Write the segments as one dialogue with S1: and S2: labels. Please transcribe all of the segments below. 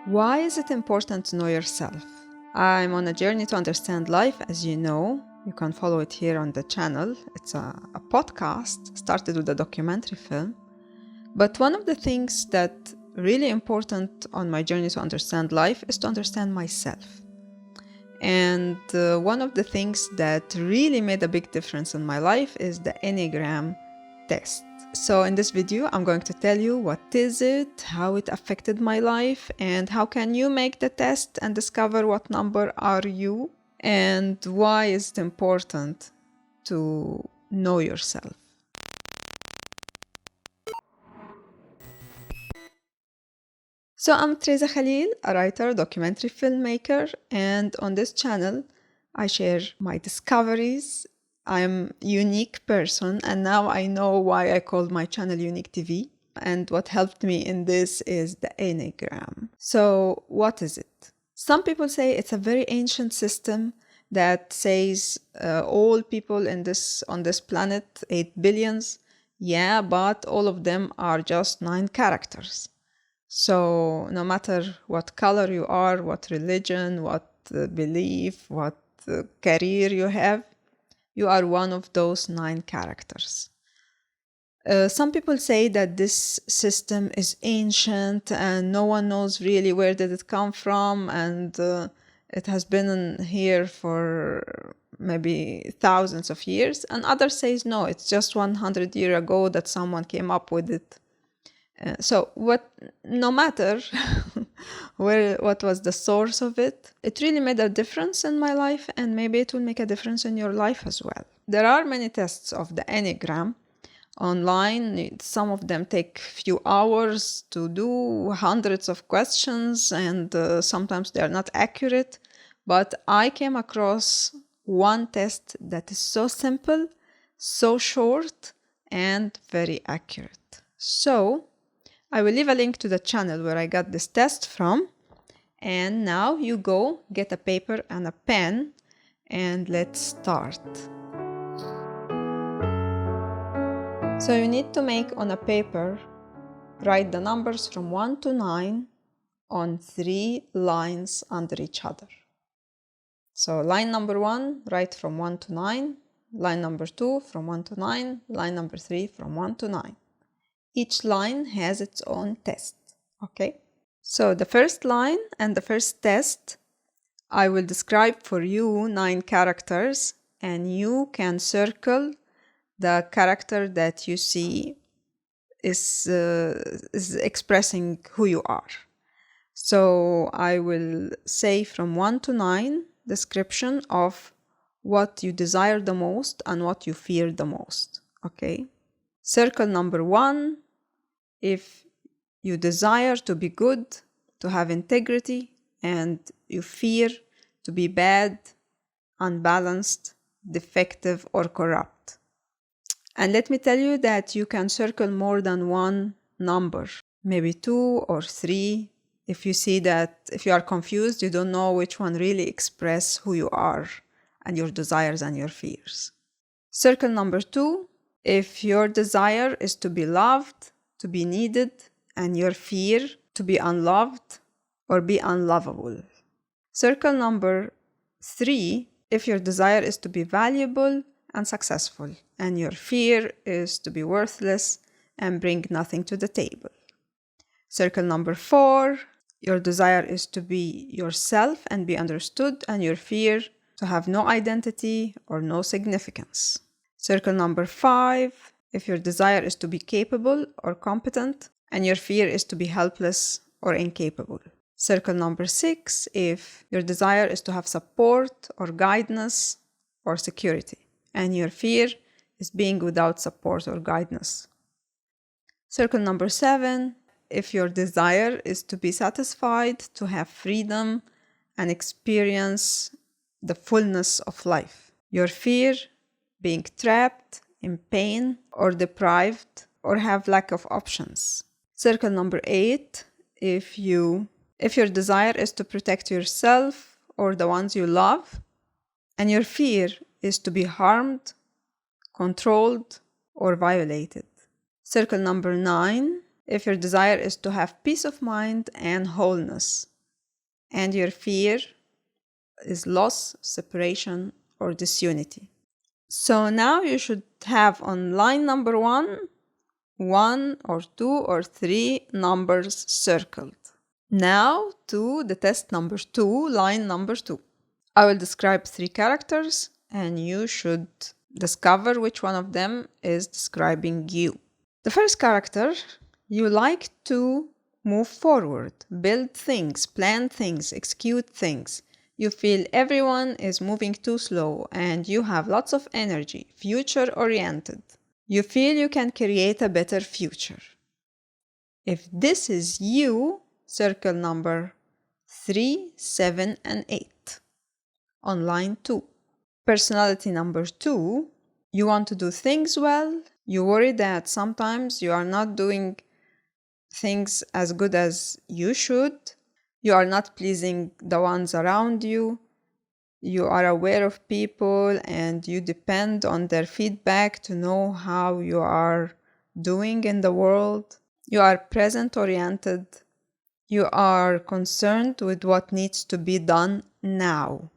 S1: Why is it important to know yourself? I'm on a journey to understand life, as you know. You can follow it here on the channel. It's a podcast, started with a documentary film. But one of the things that really important on my journey to understand life is to understand myself. And one of the things that really made a big difference in my life is the Enneagram test. So in this video, I'm going to tell you what is it, how it affected my life, and how can you make the test and discover what number are you, and why is it important to know yourself. So I'm Theresa Khalil, a writer, documentary filmmaker, and on this channel, I share my discoveries. I'm a unique person, and now I know why I called my channel Unique TV. And what helped me in this is the Enneagram. So what is it? Some people say it's a very ancient system that says all people on this planet, 8 billions, yeah, but all of them are just 9 characters. So no matter what color you are, what religion, what belief, what career you have, you are one of those 9 characters. Some people say that this system is ancient and no one knows really where did it come from, and it has been here for maybe thousands of years. And others says no, it's just 100 years ago that someone came up with it. No matter what was the source of it, it really made a difference in my life, and maybe it will make a difference in your life as well. There are many tests of the Enneagram online. Some of them take few hours to do, hundreds of questions, and sometimes they are not accurate. But I came across one test that is so simple, so short, and very accurate. So I will leave a link to the channel where I got this test from. And now you go get a paper and a pen and let's start. So you need to make on a paper, write the numbers from 1 to 9 on 3 lines under each other. So line number 1, write from 1 to 9. Line number 2 from 1 to 9. Line number 3 from 1 to 9. Each line has its own test, okay? So the first line and the first test, I will describe for you 9 characters, and you can circle the character that you see is expressing who you are. So I will say from 1 to 9 description of what you desire the most and what you fear the most, okay? Circle number 1, if you desire to be good, to have integrity, and you fear to be bad, unbalanced, defective, or corrupt. And let me tell you that you can circle more than one number, maybe 2 or 3. If you see that, if you are confused, you don't know which one really express who you are and your desires and your fears. Circle number 2, if your desire is to be loved, to be needed, and your fear to be unloved or be unlovable. Circle number 3, if your desire is to be valuable and successful, and your fear is to be worthless and bring nothing to the table. Circle number 4, your desire is to be yourself and be understood, and your fear to have no identity or no significance. Circle number 5, if your desire is to be capable or competent, and your fear is to be helpless or incapable. Circle number 6, if your desire is to have support or guidance or security, and your fear is being without support or guidance. Circle number 7, if your desire is to be satisfied, to have freedom and experience the fullness of life. Your fear being trapped in pain or deprived or have lack of options. Circle number 8, if your desire is to protect yourself or the ones you love, and your fear is to be harmed, controlled, or violated. Circle number 9, if your desire is to have peace of mind and wholeness, and your fear is loss, separation, or disunity. So now you should have on line number 1 or 2 or 3 numbers circled. Now to the test number 2, line number 2. I will describe 3 characters and you should discover which one of them is describing you. The first character, you like to move forward, build things, plan things, execute things. You feel everyone is moving too slow and you have lots of energy, future-oriented. You feel you can create a better future. If this is you, circle number 3, 7, and 8 on line 2. Personality number 2, you want to do things well. You worry that sometimes you are not doing things as good as you should. You are not pleasing the ones around you. You are aware of people and you depend on their feedback to know how you are doing in the world. You are present-oriented. You are concerned with what needs to be done now.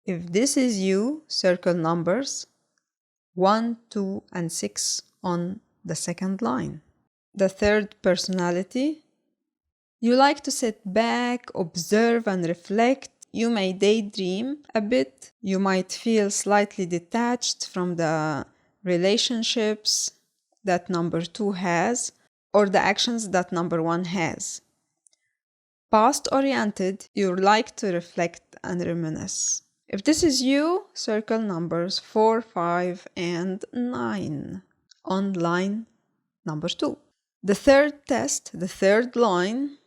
S1: If this is you, circle numbers 1, 2, and 6 on the second line. The third personality, you like to sit back, observe, and reflect. You may daydream a bit. You might feel slightly detached from the relationships that number 2 has or the actions that number 1 has. Past-oriented, you like to reflect and reminisce. If this is you, circle numbers 4, 5, and 9 on line number 2. The third test, the third line,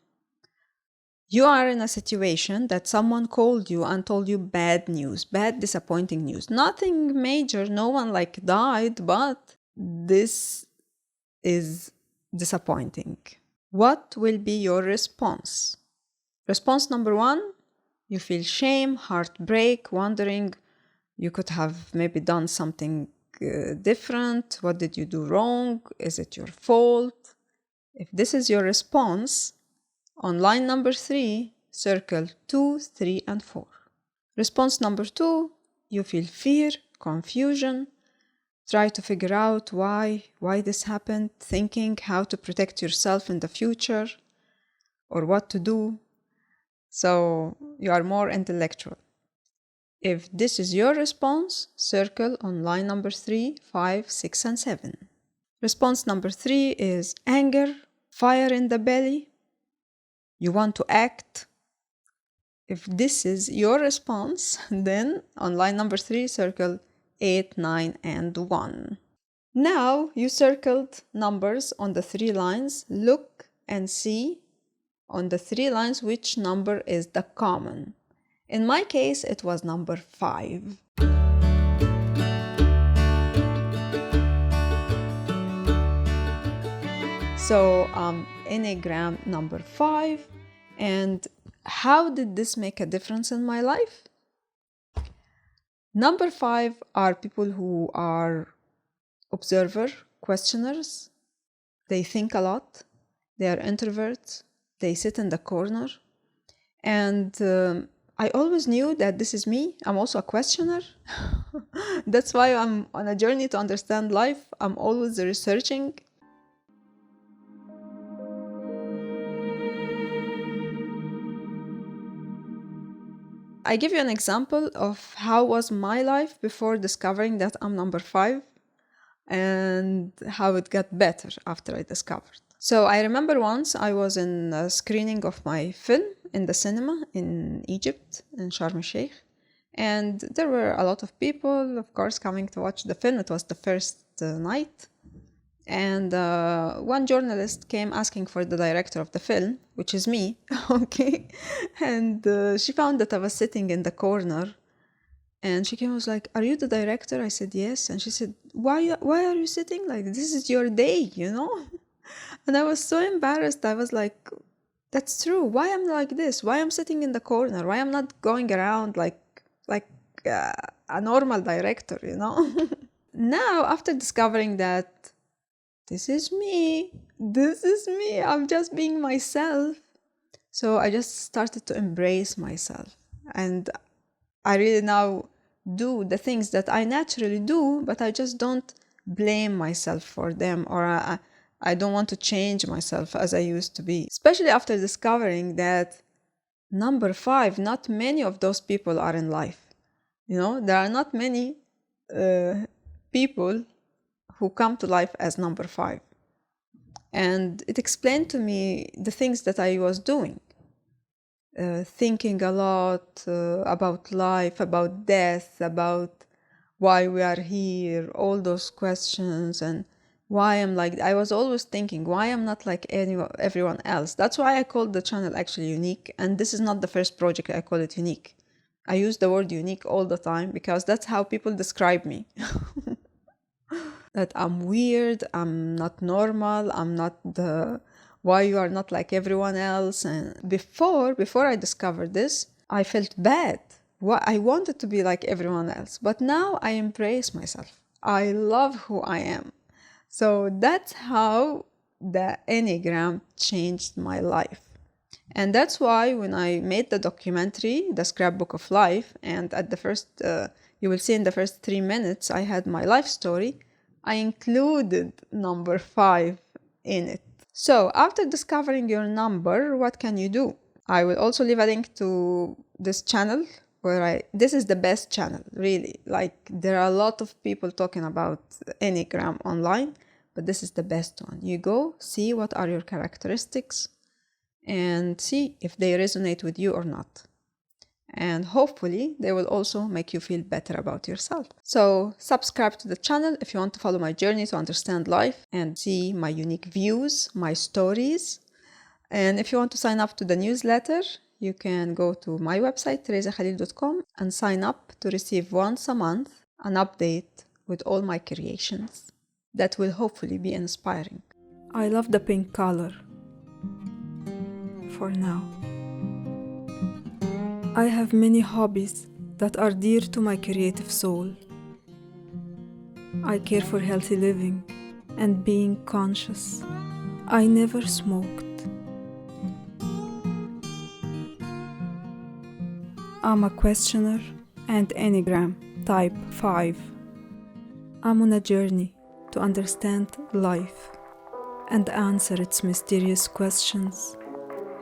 S1: you are in a situation that someone called you and told you bad news, bad, disappointing news. Nothing major, no one died, but this is disappointing. What will be your response? Response number 1, you feel shame, heartbreak, wondering you could have maybe done something different. What did you do wrong? Is it your fault? If this is your response, on line number 3, circle 2, 3, and 4. Response number 2, you feel fear, confusion. Try to figure out why this happened, thinking how to protect yourself in the future or what to do. So you are more intellectual. If this is your response, circle on line number 3, 5, 6, and 7. Response number 3 is anger, fire in the belly. You want to act. If this is your response, then on line number 3, circle 8, 9, and 1. Now you circled numbers on the 3 lines. Look and see on the 3 lines which number is the common. In my case, it was number 5. So Enneagram number 5. And how did this make a difference in my life? Number 5 are people who are observer, questioners. They think a lot. They are introverts. They sit in the corner. And I always knew that this is me. I'm also a questioner. That's why I'm on a journey to understand life. I'm always researching. I give you an example of how was my life before discovering that I'm number 5 and how it got better after I discovered. So I remember once I was in a screening of my film in the cinema in Egypt, in Sharm el-Sheikh. And there were a lot of people, of course, coming to watch the film. It was the first night. And one journalist came asking for the director of the film, which is me, okay? And she found that I was sitting in the corner. And she came and was like, "Are you the director?" I said, "Yes." And she said, why are you sitting like this? This is your day, you know? And I was so embarrassed. I was like, that's true. Why I'm like this? Why I'm sitting in the corner? Why I'm not going around like a normal director, you know? Now, after discovering that this is me, I'm just being myself. So I just started to embrace myself. And I really now do the things that I naturally do, but I just don't blame myself for them, or I don't want to change myself as I used to be. Especially after discovering that number 5, not many of those people are in life. There are not many people who come to life as number 5. And it explained to me the things that I was doing. Thinking a lot about life, about death, about why we are here, all those questions, and why I'm like, I was always thinking, why I'm not like everyone else. That's why I called the channel actually Unique. And this is not the first project I call it Unique. I use the word unique all the time because that's how people describe me. That I'm weird, I'm not normal, I'm not why you are not like everyone else. And before I discovered this, I felt bad. I wanted to be like everyone else, but now I embrace myself. I love who I am. So that's how the Enneagram changed my life. And that's why when I made the documentary, The Scrapbook of Life, and at the first, you will see in the first 3 minutes, I had my life story, I included number 5 in it. So after discovering your number, what can you do? I will also leave a link to this channel where this is the best channel, really. Like, there are a lot of people talking about Enneagram online, but this is the best one. You go, see what are your characteristics, and see if they resonate with you or not. And hopefully they will also make you feel better about yourself. So subscribe to the channel if you want to follow my journey to understand life and see my unique views, my stories. And if you want to sign up to the newsletter, you can go to my website, theresakhalil.com, and sign up to receive once a month an update with all my creations that will hopefully be inspiring. I love the pink color. For now. I have many hobbies that are dear to my creative soul. I care for healthy living and being conscious. I never smoked. I'm a questioner and Enneagram type 5. I'm on a journey to understand life and answer its mysterious questions.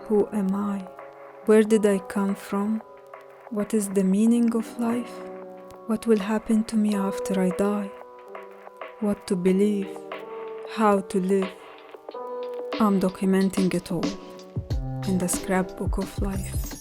S1: Who am I? Where did I come from? What is the meaning of life? What will happen to me after I die? What to believe? How to live? I'm documenting it all in the scrapbook of life.